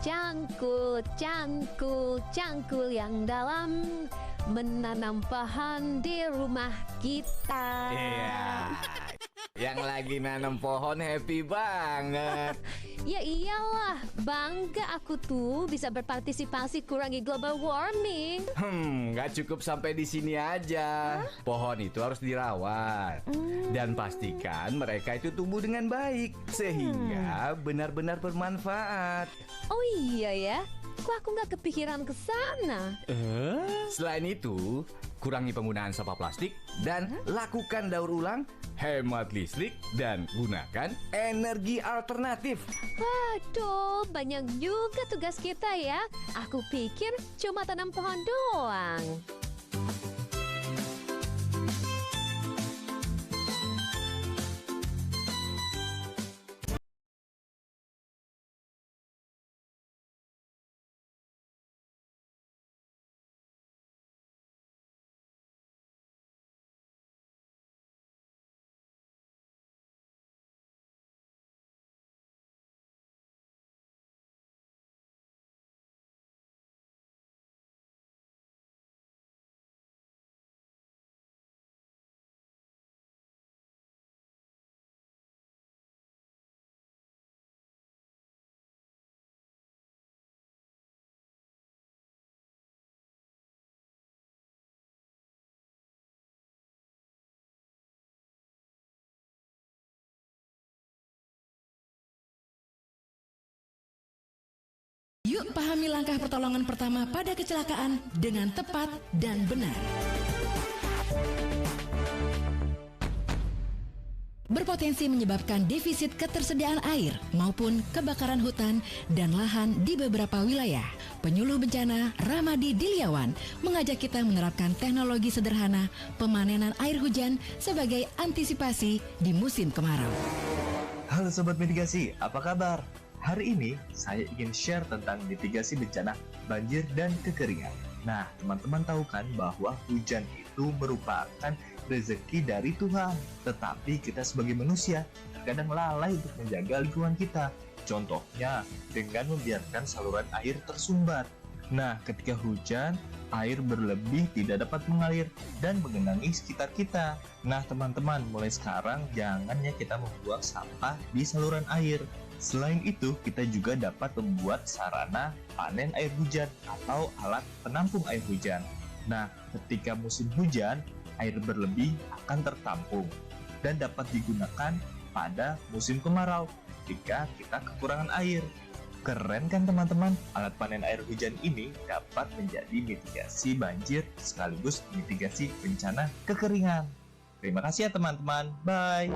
Cangkul, cangkul, cangkul yang dalam, menanam pohon di rumah kita. Iya, yang lagi nanam pohon happy banget. Ya iyalah, bangga aku tuh bisa berpartisipasi kurangi global warming. Nggak cukup sampai di sini aja. Pohon itu harus dirawat dan pastikan mereka itu tumbuh dengan baik sehingga benar-benar bermanfaat. Oh iya ya, kok aku nggak kepikiran ke sana? Selain itu, kurangi penggunaan sampah plastik dan lakukan daur ulang, hemat listrik dan gunakan energi alternatif. Waduh, banyak juga tugas kita ya. Aku pikir cuma tanam pohon doang. Yuk pahami langkah pertolongan pertama pada kecelakaan dengan tepat dan benar. Berpotensi menyebabkan defisit ketersediaan air maupun kebakaran hutan dan lahan di beberapa wilayah. Penyuluh bencana Ramadi Diliawan mengajak kita menerapkan teknologi sederhana pemanenan air hujan sebagai antisipasi di musim kemarau. Halo Sobat Mitigasi, apa kabar? Hari ini saya ingin share tentang mitigasi bencana banjir dan kekeringan. Nah, teman-teman tahu kan bahwa hujan itu merupakan rezeki dari Tuhan. Tetapi kita sebagai manusia terkadang lalai untuk menjaga lingkungan kita. Contohnya dengan membiarkan saluran air tersumbat. Nah, ketika hujan, air berlebih tidak dapat mengalir dan menggenangi sekitar kita. Nah, teman-teman, mulai sekarang jangan ya kita membuang sampah di saluran air. Selain itu, kita juga dapat membuat sarana panen air hujan atau alat penampung air hujan. Nah, ketika musim hujan, air berlebih akan tertampung dan dapat digunakan pada musim kemarau jika kita kekurangan air. Keren kan teman-teman? Alat panen air hujan ini dapat menjadi mitigasi banjir sekaligus mitigasi bencana kekeringan. Terima kasih ya teman-teman. Bye!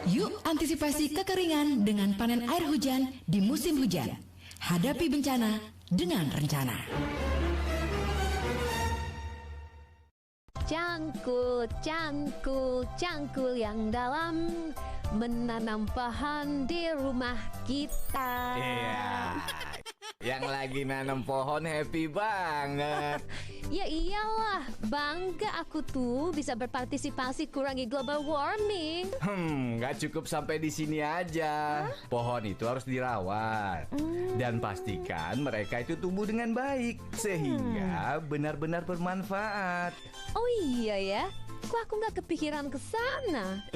Yuk antisipasi kekeringan dengan panen air hujan di musim hujan. Hadapi bencana dengan rencana. Cangkul, cangkul, cangkul yang dalam, menanam pohon di rumah kita. Iya, yang lagi nanam pohon happy banget. Ya iyalah, bangga aku tuh bisa berpartisipasi kurangi global warming. Nggak cukup sampai di sini aja. Pohon itu harus dirawat dan pastikan mereka itu tumbuh dengan baik sehingga benar-benar bermanfaat. Oh iya ya, kok aku nggak kepikiran ke sana?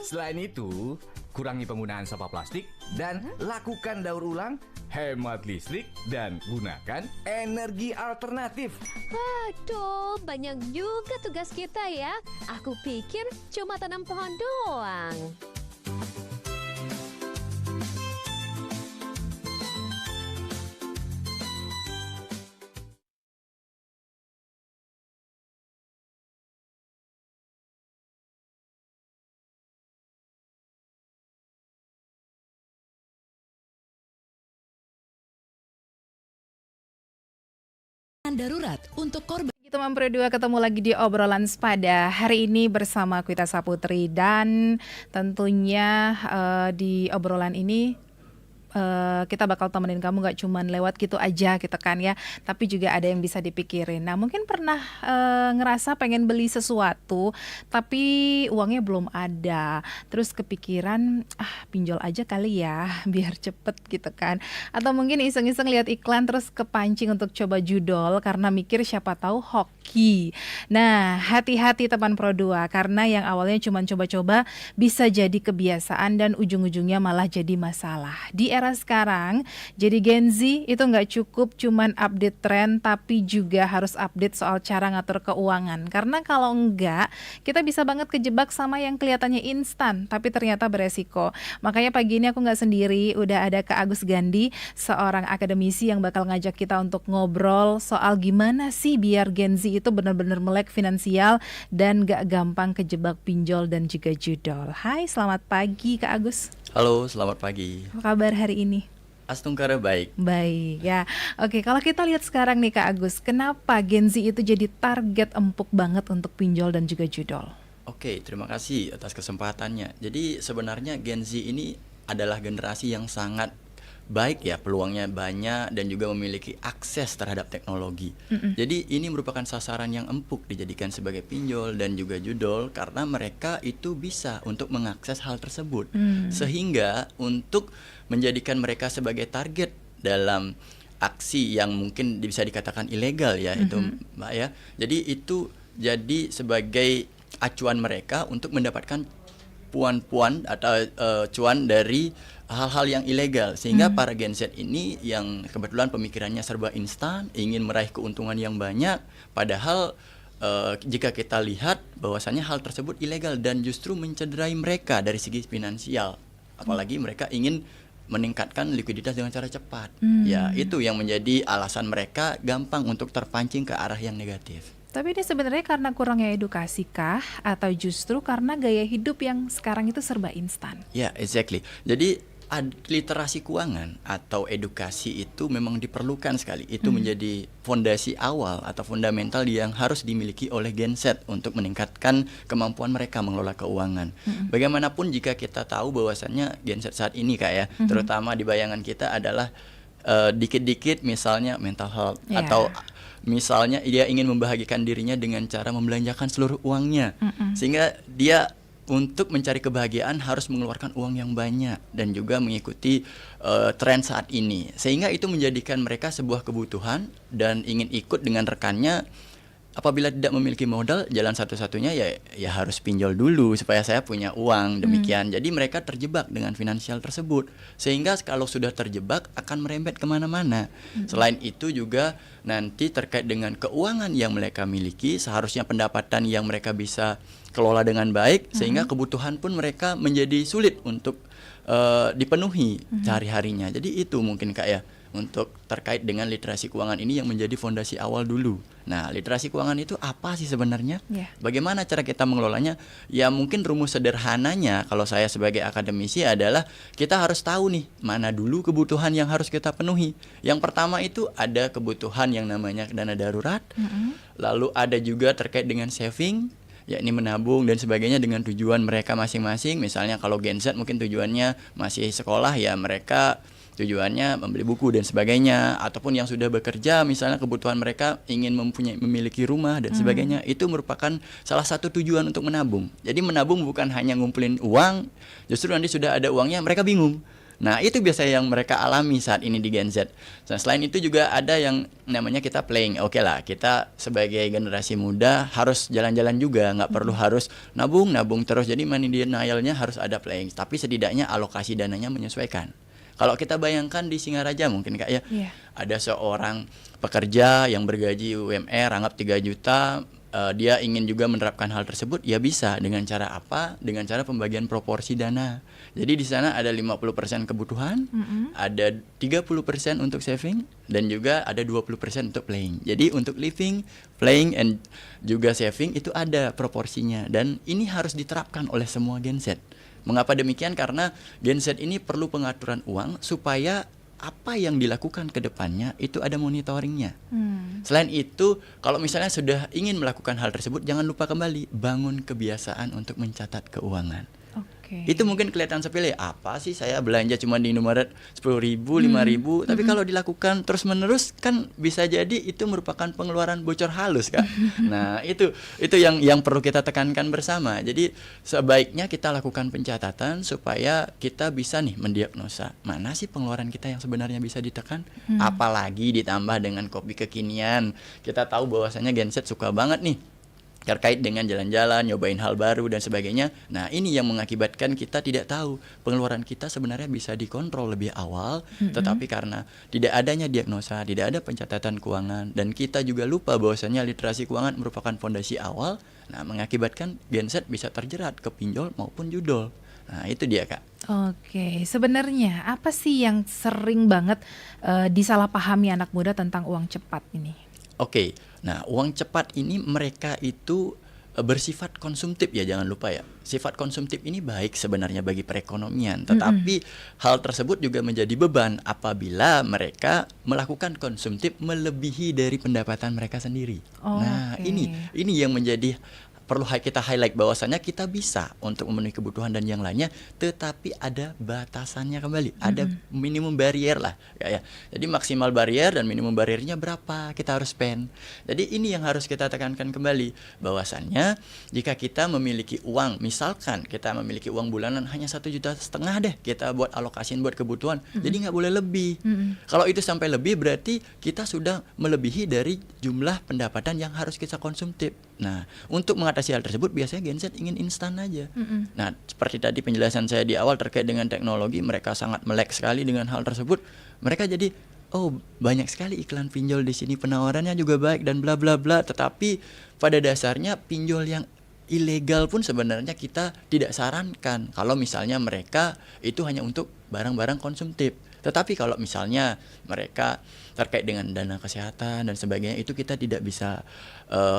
Selain itu, kurangi penggunaan sampah plastik dan lakukan daur ulang, hemat listrik dan gunakan energi alternatif. Waduh, banyak juga tugas kita ya. Aku pikir cuma tanam pohon doang. Darurat untuk korban. Teman Pro 2 ketemu lagi di obrolan sepada hari ini bersama Kwita Saputri dan tentunya di obrolan ini kita bakal temenin kamu nggak cuman lewat gitu aja gitu kan ya, tapi juga ada yang bisa dipikirin. Nah mungkin pernah ngerasa pengen beli sesuatu tapi uangnya belum ada, terus kepikiran pinjol aja kali ya biar cepet gitu kan, atau mungkin iseng-iseng lihat iklan terus kepancing untuk coba judol karena mikir siapa tahu hoki. Nah hati-hati teman Pro 2, karena yang awalnya cuma coba-coba bisa jadi kebiasaan dan ujung-ujungnya malah jadi masalah. Di era sekarang, jadi Gen Z itu nggak cukup cuman update tren, tapi juga harus update soal cara ngatur keuangan. Karena kalau enggak, kita bisa banget kejebak sama yang kelihatannya instan, tapi ternyata beresiko. Makanya pagi ini aku nggak sendiri, udah ada Kak Agus Gandhi, seorang akademisi yang bakal ngajak kita untuk ngobrol soal gimana sih biar Gen Z itu benar-benar melek finansial dan gak gampang kejebak pinjol dan juga judol. Hai, selamat pagi Kak Agus. Halo, selamat pagi. Apa kabar hari ini? Astungkara baik. Baik ya. Oke, kalau kita lihat sekarang nih Kak Agus, kenapa Gen Z itu jadi target empuk banget untuk pinjol dan juga judol? Oke, terima kasih atas kesempatannya. Jadi sebenarnya Gen Z ini adalah generasi yang sangat baik ya, peluangnya banyak dan juga memiliki akses terhadap teknologi. Jadi ini merupakan sasaran yang empuk dijadikan sebagai pinjol dan juga judol karena mereka itu bisa untuk mengakses hal tersebut. Sehingga untuk menjadikan mereka sebagai target dalam aksi yang mungkin bisa dikatakan ilegal ya, itu Mbak ya. Jadi itu jadi sebagai acuan mereka untuk mendapatkan puan-puan atau cuan dari hal-hal yang ilegal, sehingga para Gen Z ini yang kebetulan pemikirannya serba instan, ingin meraih keuntungan yang banyak, padahal jika kita lihat bahwasannya hal tersebut ilegal dan justru mencederai mereka dari segi finansial, apalagi mereka ingin meningkatkan likuiditas dengan cara cepat. Ya, itu yang menjadi alasan mereka gampang untuk terpancing ke arah yang negatif. Tapi ini sebenarnya karena kurangnya edukasi kah? Atau justru karena gaya hidup yang sekarang itu serba instan? Ya, exactly. Jadi literasi keuangan atau edukasi itu memang diperlukan sekali. Itu menjadi fondasi awal atau fundamental yang harus dimiliki oleh Gen Z untuk meningkatkan kemampuan mereka mengelola keuangan. Bagaimanapun jika kita tahu bahwasannya Gen Z saat ini Kak ya, terutama di bayangan kita adalah dikit-dikit misalnya mental health atau misalnya dia ingin membahagiakan dirinya dengan cara membelanjakan seluruh uangnya, sehingga dia untuk mencari kebahagiaan harus mengeluarkan uang yang banyak dan juga mengikuti tren saat ini, sehingga itu menjadikan mereka sebuah kebutuhan dan ingin ikut dengan rekannya. Apabila tidak memiliki modal, jalan satu-satunya ya harus pinjol dulu supaya saya punya uang, demikian. Jadi mereka terjebak dengan finansial tersebut, sehingga kalau sudah terjebak akan merembet kemana-mana. Selain itu juga nanti terkait dengan keuangan yang mereka miliki, seharusnya pendapatan yang mereka bisa kelola dengan baik, sehingga kebutuhan pun mereka menjadi sulit untuk dipenuhi sehari-harinya. Jadi itu mungkin Kak ya, untuk terkait dengan literasi keuangan ini yang menjadi fondasi awal dulu. Nah, literasi keuangan itu apa sih sebenarnya? Bagaimana cara kita mengelolanya? Ya mungkin rumus sederhananya kalau saya sebagai akademisi adalah kita harus tahu nih mana dulu kebutuhan yang harus kita penuhi. Yang pertama itu ada kebutuhan yang namanya dana darurat. Lalu ada juga terkait dengan saving, yakni menabung dan sebagainya dengan tujuan mereka masing-masing. Misalnya kalau Gen Z mungkin tujuannya masih sekolah, ya mereka tujuannya membeli buku dan sebagainya, ataupun yang sudah bekerja misalnya kebutuhan mereka ingin memiliki rumah dan sebagainya. Itu merupakan salah satu tujuan untuk menabung. Jadi menabung bukan hanya ngumpulin uang, justru nanti sudah ada uangnya mereka bingung. Nah, itu biasanya yang mereka alami saat ini di Gen Z. Nah, selain itu juga ada yang namanya kita playing. Oke lah, kita sebagai generasi muda harus jalan-jalan juga, nggak perlu harus nabung terus. Jadi money denial-nya harus ada playing, tapi setidaknya alokasi dananya menyesuaikan. Kalau kita bayangkan di Singaraja mungkin Kak ya, ada seorang pekerja yang bergaji UMR anggap 3 juta, dia ingin juga menerapkan hal tersebut, ya bisa. Dengan cara apa? Dengan cara pembagian proporsi dana. Jadi di sana ada 50% kebutuhan, ada 30% untuk saving, dan juga ada 20% untuk playing. Jadi untuk living, playing, and juga saving itu ada proporsinya. Dan ini harus diterapkan oleh semua Gen Z. Mengapa demikian? Karena Gen Z ini perlu pengaturan uang supaya apa yang dilakukan ke depannya itu ada monitoringnya. Selain itu, kalau misalnya sudah ingin melakukan hal tersebut, jangan lupa kembali bangun kebiasaan untuk mencatat keuangan. Oke. Itu mungkin kelihatan sepele, apa sih saya belanja cuma di Indomaret 10.000, 5.000, tapi kalau dilakukan terus-menerus kan bisa jadi itu merupakan pengeluaran bocor halus, Kak. Nah, itu yang perlu kita tekankan bersama. Jadi sebaiknya kita lakukan pencatatan supaya kita bisa nih mendiagnosa mana sih pengeluaran kita yang sebenarnya bisa ditekan. Apalagi ditambah dengan kopi kekinian. Kita tahu bahwasanya Genset suka banget nih terkait dengan jalan-jalan, nyobain hal baru dan sebagainya. Nah, ini yang mengakibatkan kita tidak tahu pengeluaran kita sebenarnya bisa dikontrol lebih awal, tetapi karena tidak adanya diagnosa, tidak ada pencatatan keuangan, dan kita juga lupa bahwasanya literasi keuangan merupakan fondasi awal, nah mengakibatkan Genset bisa terjerat ke pinjol maupun judol. Nah, itu dia, Kak. Oke, sebenarnya apa sih yang sering banget disalahpahami anak muda tentang uang cepat ini? Oke, nah uang cepat ini mereka itu bersifat konsumtif ya, jangan lupa ya. Sifat konsumtif ini baik sebenarnya bagi perekonomian, tetapi hal tersebut juga menjadi beban apabila mereka melakukan konsumtif melebihi dari pendapatan mereka sendiri. Nah, Oke. ini yang menjadi perlu kita highlight bahwasanya kita bisa untuk memenuhi kebutuhan dan yang lainnya, tetapi ada batasannya kembali, ada minimum barrier lah, ya. Jadi maksimal barrier dan minimum barriernya berapa kita harus spend. Jadi ini yang harus kita tekankan kembali, bahwasannya jika kita memiliki uang, misalkan kita memiliki uang bulanan hanya 1,5 juta deh, kita buat alokasiin buat kebutuhan, jadi nggak boleh lebih. Kalau itu sampai lebih berarti kita sudah melebihi dari jumlah pendapatan yang harus kita konsumtif. Nah, untuk mengatasi hal tersebut biasanya Genset ingin instan aja. Nah, seperti tadi penjelasan saya di awal terkait dengan teknologi, mereka sangat melek sekali dengan hal tersebut. Mereka jadi, oh banyak sekali iklan pinjol di sini, penawarannya juga baik dan bla bla bla. Tetapi pada dasarnya pinjol yang ilegal pun sebenarnya kita tidak sarankan kalau misalnya mereka itu hanya untuk barang-barang konsumtif. Tetapi kalau misalnya mereka terkait dengan dana kesehatan dan sebagainya, itu kita tidak bisa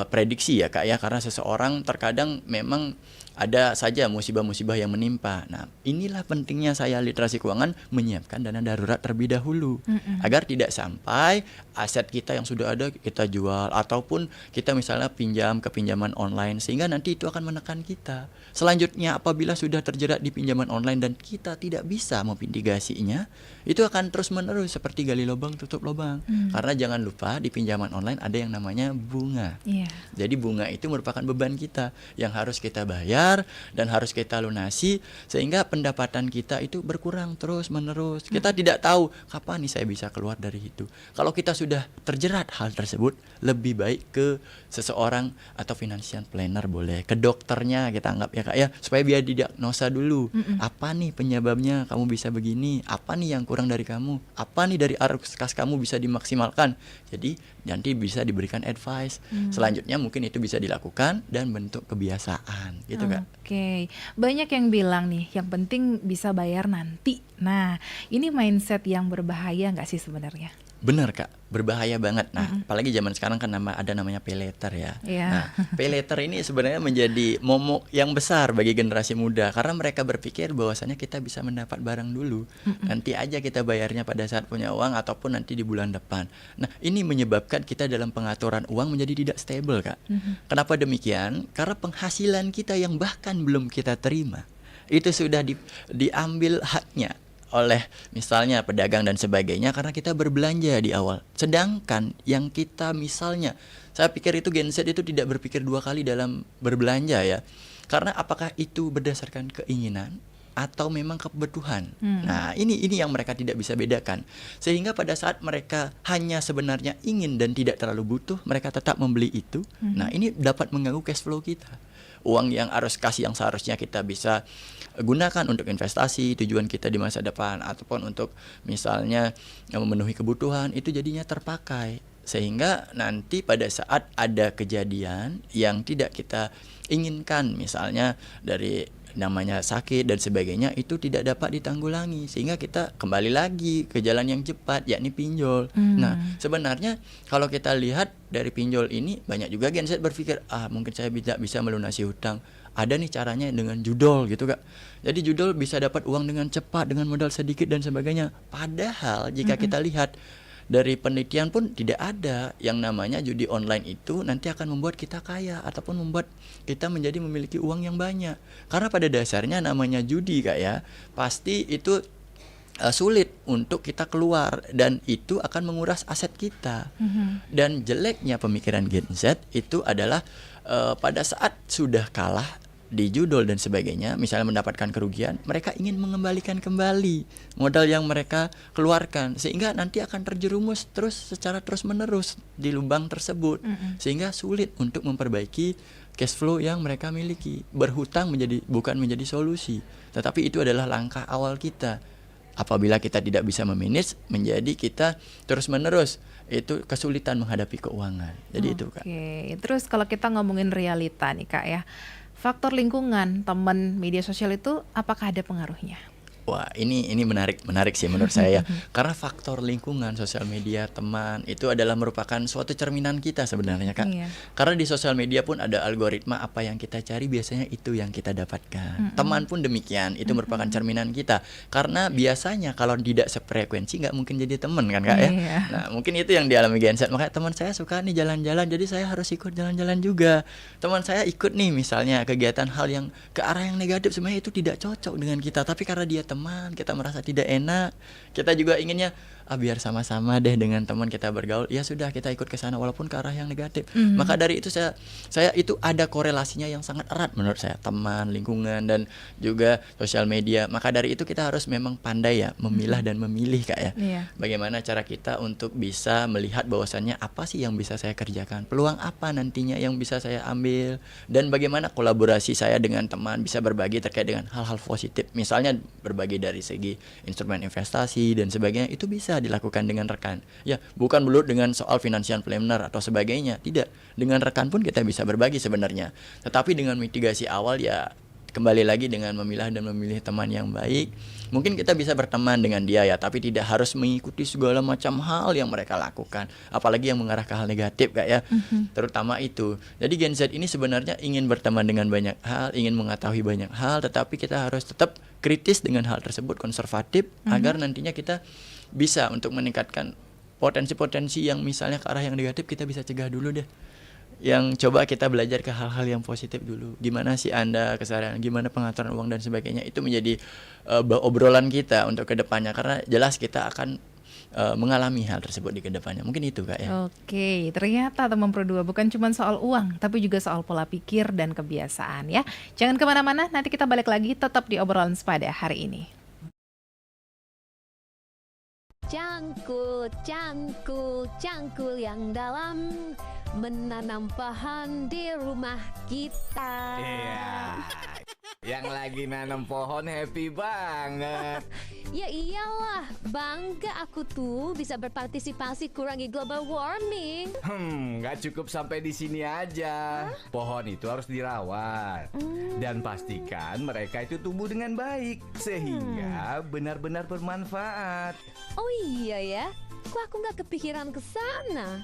prediksi ya, Kak ya, karena seseorang terkadang memang ada saja musibah-musibah yang menimpa. Nah, inilah pentingnya saya literasi keuangan menyiapkan dana darurat terlebih dahulu agar tidak sampai aset kita yang sudah ada kita jual ataupun kita misalnya pinjam ke pinjaman online sehingga nanti itu akan menekan kita. Selanjutnya apabila sudah terjerat di pinjaman online dan kita tidak bisa memitigasinya, itu akan terus-menerus seperti gali lubang tutup lubang. Karena jangan lupa di pinjaman online ada yang namanya bunga. Iya. Jadi bunga itu merupakan beban kita yang harus kita bayar dan harus kita lunasi sehingga pendapatan kita itu berkurang terus-menerus. Kita tidak tahu kapan nih saya bisa keluar dari itu. Kalau kita sudah terjerat hal tersebut, lebih baik ke seseorang atau financial planner boleh, ke dokternya kita anggap ya, Kak ya, supaya biar didiagnosa dulu. Apa nih penyebabnya kamu bisa begini? Apa nih yang kurang dari kamu? Apa nih dari arus kas kamu bisa dimaksimalkan? Jadi nanti bisa diberikan advice. Selanjutnya mungkin itu bisa dilakukan dan bentuk kebiasaan gitu, Kak. Oke, banyak yang bilang nih, yang penting bisa bayar nanti. Nah, ini mindset yang berbahaya nggak sih sebenarnya? Benar, Kak, berbahaya banget. Nah, apalagi zaman sekarang kan ada namanya pay later ya. Iya. Nah, pay later ini sebenarnya menjadi momok yang besar bagi generasi muda karena mereka berpikir bahwasanya kita bisa mendapat barang dulu. Nanti aja kita bayarnya pada saat punya uang ataupun nanti di bulan depan. Nah, ini menyebabkan kita dalam pengaturan uang menjadi tidak stable, Kak. Kenapa demikian? Karena penghasilan kita yang bahkan belum kita terima itu sudah diambil haknya oleh misalnya pedagang dan sebagainya karena kita berbelanja di awal. Sedangkan yang kita misalnya, saya pikir itu Genset itu tidak berpikir dua kali dalam berbelanja ya. Karena apakah itu berdasarkan keinginan atau memang kebutuhan. Nah, ini yang mereka tidak bisa bedakan. Sehingga pada saat mereka hanya sebenarnya ingin dan tidak terlalu butuh, mereka tetap membeli itu. Nah, ini dapat mengganggu cash flow kita. Uang yang arus kas yang seharusnya kita bisa gunakan untuk investasi, tujuan kita di masa depan ataupun untuk misalnya memenuhi kebutuhan itu jadinya terpakai sehingga nanti pada saat ada kejadian yang tidak kita inginkan misalnya dari namanya sakit dan sebagainya itu tidak dapat ditanggulangi sehingga kita kembali lagi ke jalan yang cepat yakni pinjol. Nah, sebenarnya kalau kita lihat dari pinjol ini banyak juga Genset berpikir mungkin saya tidak bisa melunasi hutang. Ada nih caranya dengan judol gitu, Kak. Jadi judol bisa dapat uang dengan cepat dengan modal sedikit dan sebagainya. Padahal jika kita lihat dari penelitian pun tidak ada yang namanya judi online itu nanti akan membuat kita kaya ataupun membuat kita menjadi memiliki uang yang banyak. Karena pada dasarnya namanya judi Kak ya, pasti itu sulit untuk kita keluar dan itu akan menguras aset kita. Dan jeleknya pemikiran Gen Z itu adalah pada saat sudah kalah di judul dan sebagainya, misalnya mendapatkan kerugian, mereka ingin mengembalikan kembali modal yang mereka keluarkan, sehingga nanti akan terjerumus secara terus menerus di lubang tersebut, sehingga sulit untuk memperbaiki cash flow yang mereka miliki. Berhutang bukan menjadi solusi, tetapi itu adalah langkah awal kita. Apabila kita tidak bisa memanage, menjadi kita terus-menerus itu kesulitan menghadapi keuangan. Jadi itu Kak. Oke, terus kalau kita ngomongin realita nih Kak ya, faktor lingkungan, teman, media sosial itu apakah ada pengaruhnya? Wah, ini menarik sih menurut saya. Karena faktor lingkungan, sosial media, teman itu adalah merupakan suatu cerminan kita sebenarnya Kak. Iya. Karena di sosial media pun ada algoritma, apa yang kita cari biasanya itu yang kita dapatkan. Teman pun demikian, itu merupakan cerminan kita. Karena biasanya kalau tidak sefrekuensi nggak mungkin jadi teman kan Kak ya. Iya. Nah, mungkin itu yang dialami Gen Z. Makanya teman saya suka nih jalan-jalan, jadi saya harus ikut jalan-jalan juga. Teman saya ikut nih misalnya kegiatan hal yang ke arah yang negatif, sebenarnya itu tidak cocok dengan kita, tapi karena dia teman, kita merasa tidak enak, kita juga inginnya biar sama-sama deh dengan teman kita bergaul, ya sudah kita ikut ke sana walaupun ke arah yang negatif. Maka dari itu saya itu ada korelasinya yang sangat erat menurut saya, teman, lingkungan dan juga sosial media. Maka dari itu kita harus memang pandai ya memilah dan memilih Kak ya. Iya. Bagaimana cara kita untuk bisa melihat bahwasannya apa sih yang bisa saya kerjakan, peluang apa nantinya yang bisa saya ambil, dan bagaimana kolaborasi saya dengan teman bisa berbagi terkait dengan hal-hal positif. Misalnya berbagi dari segi instrumen investasi dan sebagainya, itu bisa dilakukan dengan rekan. Ya, bukan melulu dengan soal financial planner atau sebagainya, tidak. Dengan rekan pun kita bisa berbagi sebenarnya. Tetapi dengan mitigasi awal ya kembali lagi dengan memilah dan memilih teman yang baik. Mungkin kita bisa berteman dengan dia ya, tapi tidak harus mengikuti segala macam hal yang mereka lakukan, apalagi yang mengarah ke hal negatif Kak ya. Terutama itu. Jadi Gen Z ini sebenarnya ingin berteman dengan banyak hal, ingin mengetahui banyak hal, tetapi kita harus tetap kritis dengan hal tersebut, konservatif, agar nantinya kita bisa untuk meningkatkan potensi-potensi yang misalnya ke arah yang negatif, kita bisa cegah dulu deh. Yang coba kita belajar ke hal-hal yang positif dulu. Gimana sih Anda keseharian, gimana pengaturan uang dan sebagainya, itu menjadi obrolan kita untuk kedepannya, karena jelas kita akan mengalami hal tersebut di kedepannya. Mungkin itu Kak ya. Oke, ternyata teman Pro 2 bukan cuma soal uang, tapi juga soal pola pikir dan kebiasaan ya. Jangan kemana-mana, nanti kita balik lagi tetap di obrolan sepada hari ini. Cangkul, cangkul, cangkul yang dalam, menanam pohon di rumah kita. Iya. Yang lagi nanam pohon happy banget. Ya iyalah, bangga aku tuh bisa berpartisipasi kurangi global warming. Nggak cukup sampai di sini aja. Pohon itu harus dirawat dan pastikan mereka itu tumbuh dengan baik sehingga benar-benar bermanfaat. Oh iya ya, kok aku nggak kepikiran ke sana?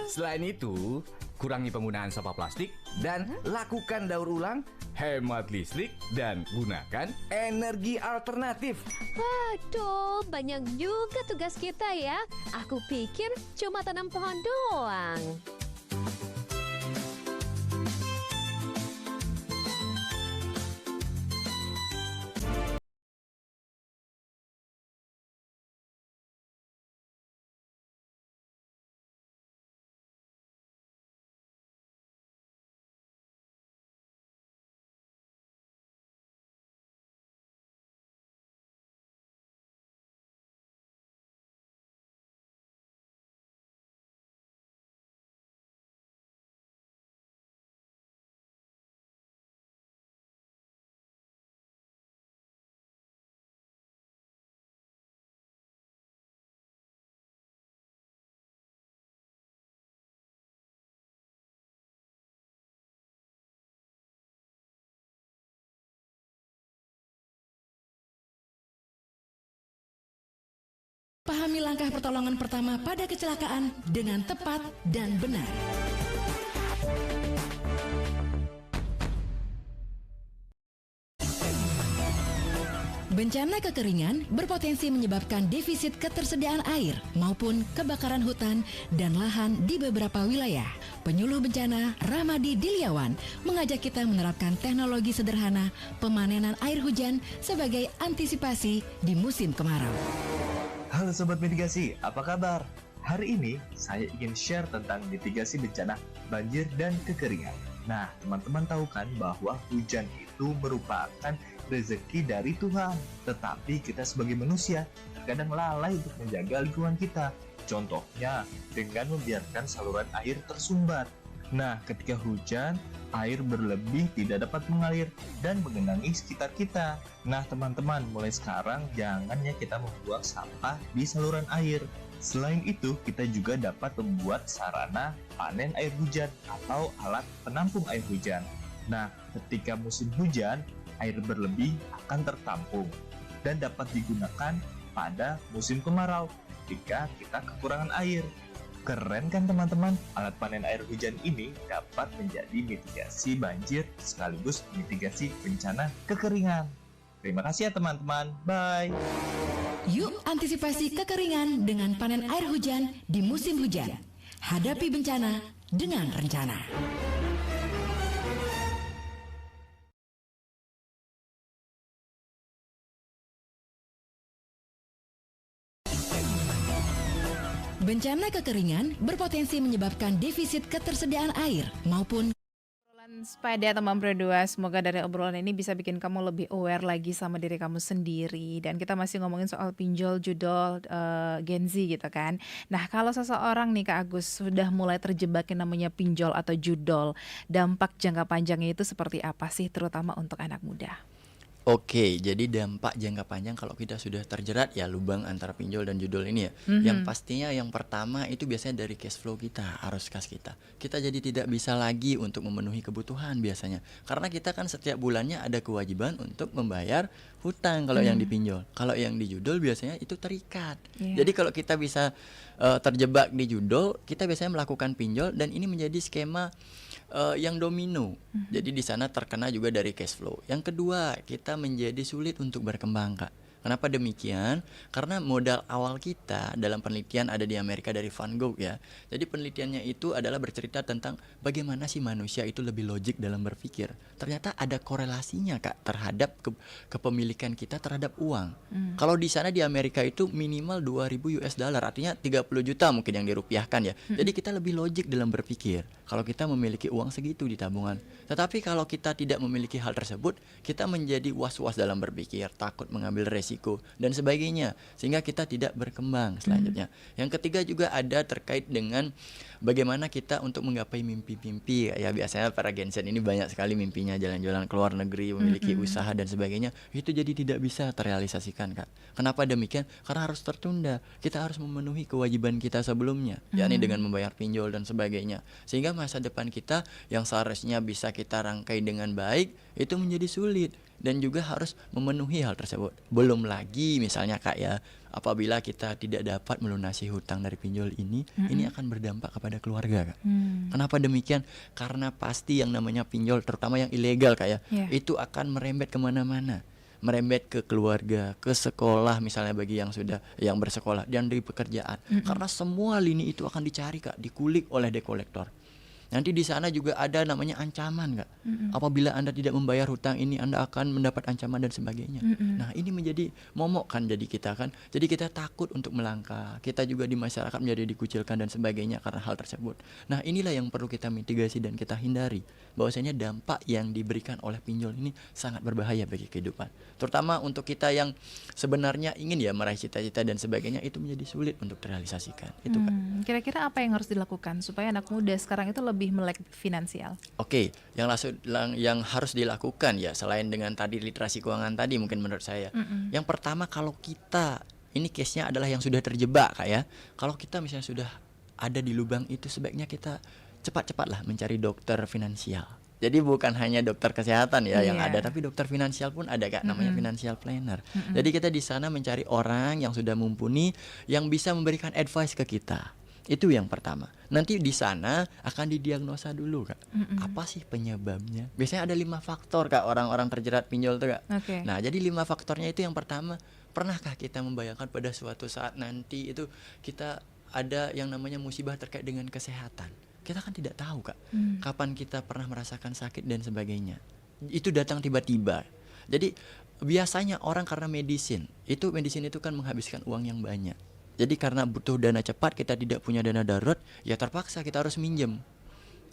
Selain itu, kurangi penggunaan sampah plastik dan lakukan daur ulang, hemat listrik dan gunakan energi alternatif. Waduh, banyak juga tugas kita ya. Aku pikir cuma tanam pohon doang. Pahami langkah pertolongan pertama pada kecelakaan dengan tepat dan benar. Bencana kekeringan berpotensi menyebabkan defisit ketersediaan air maupun kebakaran hutan dan lahan di beberapa wilayah. Penyuluh bencana Ramadi Diliawan mengajak kita menerapkan teknologi sederhana pemanenan air hujan sebagai antisipasi di musim kemarau. Halo Sobat Mitigasi, apa kabar? Hari ini saya ingin share tentang mitigasi bencana banjir dan kekeringan. Nah, teman-teman tahu kan bahwa hujan itu merupakan rezeki dari Tuhan. Tetapi kita sebagai manusia terkadang lalai untuk menjaga lingkungan kita. Contohnya dengan membiarkan saluran air tersumbat. Nah, ketika hujan, air berlebih tidak dapat mengalir dan menggenangi sekitar kita. Nah, teman-teman, mulai sekarang jangan ya kita membuang sampah di saluran air. Selain itu, kita juga dapat membuat sarana panen air hujan atau alat penampung air hujan. Nah, ketika musim hujan, air berlebih akan tertampung dan dapat digunakan pada musim kemarau jika kita kekurangan air. Keren kan teman-teman? Alat panen air hujan ini dapat menjadi mitigasi banjir sekaligus mitigasi bencana kekeringan. Terima kasih ya teman-teman. Bye. Yuk antisipasi kekeringan dengan panen air hujan di musim hujan. Hadapi bencana dengan rencana. Bencana kekeringan berpotensi menyebabkan defisit ketersediaan air maupun Pada teman Pro 2, semoga dari obrolan ini bisa bikin kamu lebih aware lagi sama diri kamu sendiri. Dan kita masih ngomongin soal pinjol, judol, Gen Z gitu kan. Nah, kalau seseorang nih Kak Agus sudah mulai terjebak yang namanya pinjol atau judol, dampak jangka panjangnya itu seperti apa sih, terutama untuk anak muda? Oke, jadi dampak jangka panjang kalau kita sudah terjerat ya lubang antara pinjol dan judol ini ya. Yang pastinya yang pertama itu biasanya dari cash flow kita, arus kas kita. Kita jadi tidak bisa lagi untuk memenuhi kebutuhan biasanya. Karena kita kan setiap bulannya ada kewajiban untuk membayar hutang kalau yang dipinjol. Kalau yang di judol biasanya itu terikat. Jadi kalau kita bisa terjebak di judol, kita biasanya melakukan pinjol dan ini menjadi skema yang domino. Jadi di sana terkena juga dari cash flow. Yang kedua, kita menjadi sulit untuk berkembang, Kak. Kenapa demikian? Karena modal awal kita dalam penelitian ada di Amerika dari Van Gogh ya. Jadi penelitiannya itu adalah bercerita tentang bagaimana sih manusia itu lebih logik dalam berpikir. Ternyata ada korelasinya Kak terhadap kepemilikan kita terhadap uang. Kalau di sana di Amerika itu minimal 2.000 US dollar, artinya 30 juta mungkin yang dirupiahkan ya. Jadi kita lebih logik dalam berpikir kalau kita memiliki uang segitu di tabungan. Tetapi kalau kita tidak memiliki hal tersebut, kita menjadi was-was dalam berpikir, takut mengambil resiko dan sebagainya, sehingga kita tidak berkembang selanjutnya. Yang ketiga juga ada terkait dengan bagaimana kita untuk menggapai mimpi-mimpi. Ya biasanya para Gen Z ini banyak sekali mimpinya jalan-jalan ke luar negeri, memiliki usaha dan sebagainya. Itu jadi tidak bisa terrealisasikan, Kak. Kenapa demikian? Karena harus tertunda. Kita harus memenuhi kewajiban kita sebelumnya, yakni dengan membayar pinjol dan sebagainya. Sehingga masa depan kita yang seharusnya bisa kita rangkai dengan baik itu menjadi sulit. Dan juga harus memenuhi hal tersebut. Belum lagi misalnya Kak ya, apabila kita tidak dapat melunasi hutang dari pinjol ini akan berdampak kepada keluarga Kak. Kenapa demikian? Karena pasti yang namanya pinjol, terutama yang ilegal Kak ya, itu akan merembet kemana-mana. Merembet ke keluarga, ke sekolah misalnya bagi yang sudah yang bersekolah dan di pekerjaan. Karena semua lini itu akan dicari Kak, dikulik oleh dekolektor. Nanti di sana juga ada namanya ancaman Kak. Apabila Anda tidak membayar hutang ini, Anda akan mendapat ancaman dan sebagainya. Nah ini menjadi momok kan jadi kita kan. Jadi kita takut untuk melangkah. Kita juga di masyarakat menjadi dikucilkan dan sebagainya karena hal tersebut. Nah inilah yang perlu kita mitigasi dan kita hindari. Bahwasanya dampak yang diberikan oleh pinjol ini sangat berbahaya bagi kehidupan. Terutama untuk kita yang sebenarnya ingin ya meraih cita-cita dan sebagainya, itu menjadi sulit untuk terrealisasikan. Itu Kak. Kira-kira apa yang harus dilakukan supaya anak muda sekarang itu lebih melek finansial? Oke, yang harus dilakukan ya selain dengan tadi literasi keuangan tadi mungkin menurut saya. Yang pertama, kalau kita ini case-nya adalah yang sudah terjebak Kak ya. Kalau kita misalnya sudah ada di lubang itu, sebaiknya kita cepat-cepatlah mencari dokter finansial. Jadi bukan hanya dokter kesehatan ya yang ada, tapi dokter finansial pun ada Kak, namanya financial planner. Jadi kita di sana mencari orang yang sudah mumpuni, yang bisa memberikan advice ke kita. Itu yang pertama. Nanti di sana akan didiagnosa dulu, Kak. Apa sih penyebabnya? Biasanya ada 5 faktor, Kak, orang-orang terjerat pinjol tuh, Kak. Oke. Nah, jadi 5 faktornya itu yang pertama, pernahkah kita membayangkan pada suatu saat nanti itu kita ada yang namanya musibah terkait dengan kesehatan? Kita kan tidak tahu, Kak, kapan kita pernah merasakan sakit dan sebagainya. Itu datang tiba-tiba. Jadi biasanya orang karena medicine itu kan menghabiskan uang yang banyak. Jadi karena butuh dana cepat, kita tidak punya dana darurat, ya terpaksa kita harus minjem.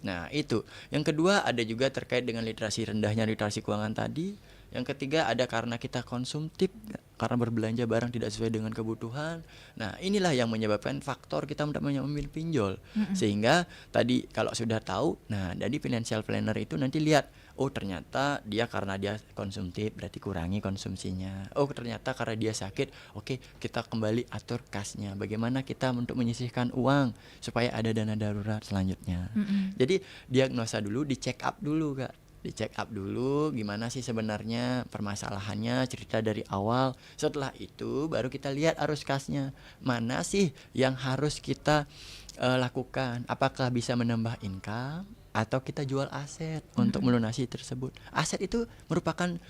Nah itu. Yang kedua ada juga terkait dengan rendahnya literasi keuangan tadi. Yang ketiga ada karena kita konsumtif, karena berbelanja barang tidak sesuai dengan kebutuhan. Nah inilah yang menyebabkan faktor kita memilih pinjol. Sehingga tadi kalau sudah tahu, nah dari financial planner itu nanti lihat, oh ternyata dia karena dia konsumtif berarti kurangi konsumsinya. Oh ternyata karena dia sakit, oke kita kembali atur kasnya. Bagaimana kita untuk menyisihkan uang supaya ada dana darurat selanjutnya. Jadi diagnosa dulu, di check up dulu, Kak. Di check up dulu gimana sih sebenarnya permasalahannya, cerita dari awal. Setelah itu baru kita lihat arus kasnya. Mana sih yang harus kita lakukan? Apakah bisa menambah income atau kita jual aset untuk melunasi tersebut? Aset itu merupakan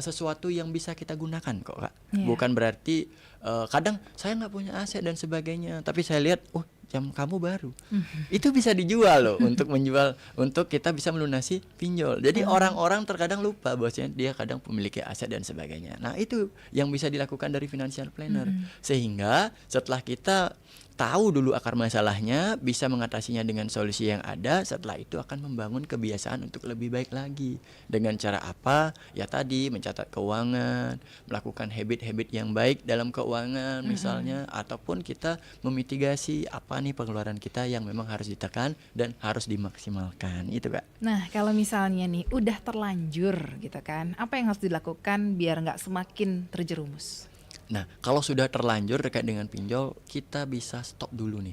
sesuatu yang bisa kita gunakan kok, Kak. Bukan berarti kadang saya nggak punya aset dan sebagainya, tapi saya lihat jam kamu baru, itu bisa dijual loh untuk menjual, untuk kita bisa melunasi pinjol. Jadi orang-orang terkadang lupa bahwasanya dia kadang memiliki aset dan sebagainya. Nah itu yang bisa dilakukan dari financial planner, sehingga setelah kita tahu dulu akar masalahnya, bisa mengatasinya dengan solusi yang ada, setelah itu akan membangun kebiasaan untuk lebih baik lagi. Dengan cara apa? Ya tadi mencatat keuangan, melakukan habit-habit yang baik dalam keuangan misalnya, ataupun kita memitigasi apa nih pengeluaran kita yang memang harus ditekan dan harus dimaksimalkan. Itu, Kak. Nah, kalau misalnya nih udah terlanjur gitu kan, apa yang harus dilakukan biar nggak semakin terjerumus? Nah, kalau sudah terlanjur terkait dengan pinjol, kita bisa stop dulu nih.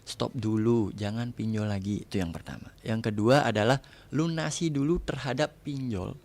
Stop dulu, jangan pinjol lagi. Itu yang pertama. Yang kedua adalah lunasi dulu terhadap pinjol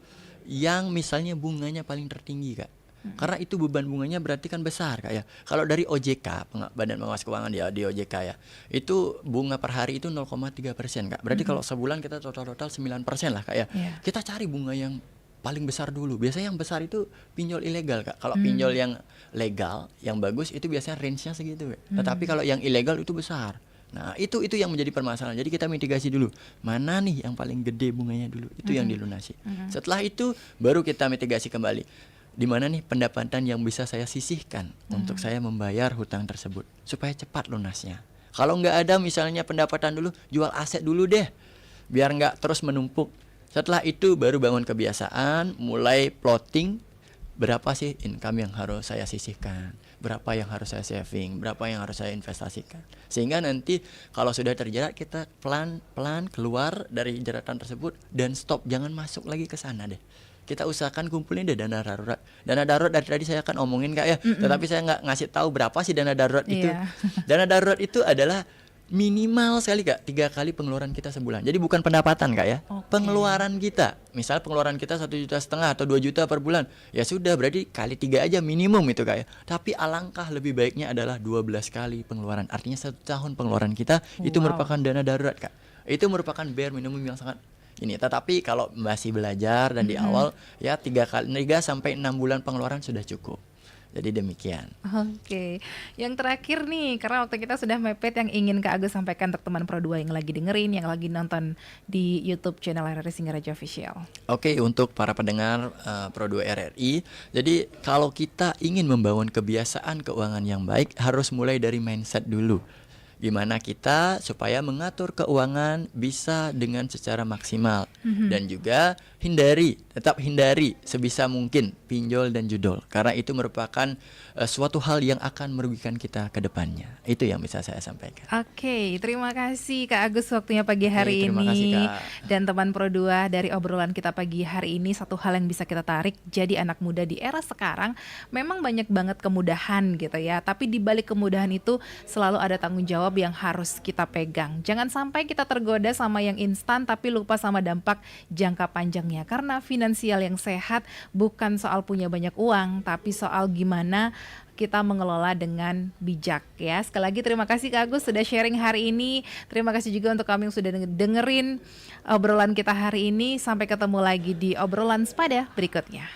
yang misalnya bunganya paling tertinggi, Kak. Karena itu beban bunganya berarti kan besar, Kak ya. Kalau dari OJK, Badan Pengawas Keuangan ya, di OJK ya, itu bunga per hari itu 0,3%, Kak. Berarti kalau sebulan kita total 9% lah, Kak ya. Kita cari bunga yang paling besar dulu. Biasanya yang besar itu pinjol ilegal, Kak. Kalau pinjol yang legal, yang bagus itu biasanya range-nya segitu, Kak. Tetapi kalau yang ilegal itu besar. Nah, itu yang menjadi permasalahan. Jadi kita mitigasi dulu. Mana nih yang paling gede bunganya dulu? Itu yang dilunasi. Setelah itu baru kita mitigasi kembali. Di mana nih pendapatan yang bisa saya sisihkan untuk saya membayar hutang tersebut supaya cepat lunasnya. Kalau nggak ada misalnya pendapatan dulu, jual aset dulu deh. Biar nggak terus menumpuk. Setelah itu baru bangun kebiasaan, mulai plotting berapa sih income yang harus saya sisihkan, berapa yang harus saya saving, berapa yang harus saya investasikan. Sehingga nanti kalau sudah terjerat kita pelan-pelan keluar dari jeratan tersebut dan stop, jangan masuk lagi ke sana deh. Kita usahakan kumpulin deh dana darurat. Dana darurat dari tadi saya akan omongin, Kak ya, tetapi saya nggak ngasih tahu berapa sih dana darurat itu. Dana darurat itu adalah minimal sekali, Kak, 3 kali pengeluaran kita sebulan. Jadi bukan pendapatan, Kak ya. Pengeluaran kita. Misal pengeluaran kita 1,5 juta atau 2 juta per bulan. Ya sudah, berarti kali 3 aja minimum itu, Kak ya. Tapi alangkah lebih baiknya adalah 12 kali pengeluaran. Artinya 1 tahun pengeluaran kita itu merupakan dana darurat, Kak. Itu merupakan bare minimum yang sangat ini. Tetapi kalau masih belajar dan di awal ya 3 sampai 6 bulan pengeluaran sudah cukup. Jadi demikian. Oke. Yang terakhir nih, karena waktu kita sudah mepet, yang ingin Kak Agus sampaikan untuk teman Pro 2 yang lagi dengerin, yang lagi nonton di YouTube channel RRI Singaraja Official. Oke, untuk para pendengar Pro 2 RRI, jadi kalau kita ingin membangun kebiasaan keuangan yang baik, harus mulai dari mindset dulu. Gimana kita supaya mengatur keuangan bisa dengan secara maksimal, dan juga tetap hindari sebisa mungkin pinjol dan judol, karena itu merupakan suatu hal yang akan merugikan kita ke depannya. Itu yang bisa saya sampaikan. Oke, terima kasih Kak Agus waktunya pagi hari terima ini. kasih, Kak. Dan teman Pro 2, dari obrolan kita pagi hari ini, satu hal yang bisa kita tarik, jadi anak muda di era sekarang memang banyak banget kemudahan gitu ya, tapi di balik kemudahan itu selalu ada tanggung jawab yang harus kita pegang. Jangan sampai kita tergoda sama yang instan tapi lupa sama dampak jangka panjangnya. Karena finansial yang sehat bukan soal punya banyak uang, tapi soal gimana kita mengelola dengan bijak ya. Sekali lagi terima kasih Kak Agus sudah sharing hari ini. Terima kasih juga untuk kami yang sudah dengerin obrolan kita hari ini. Sampai ketemu lagi di obrolan sepada berikutnya.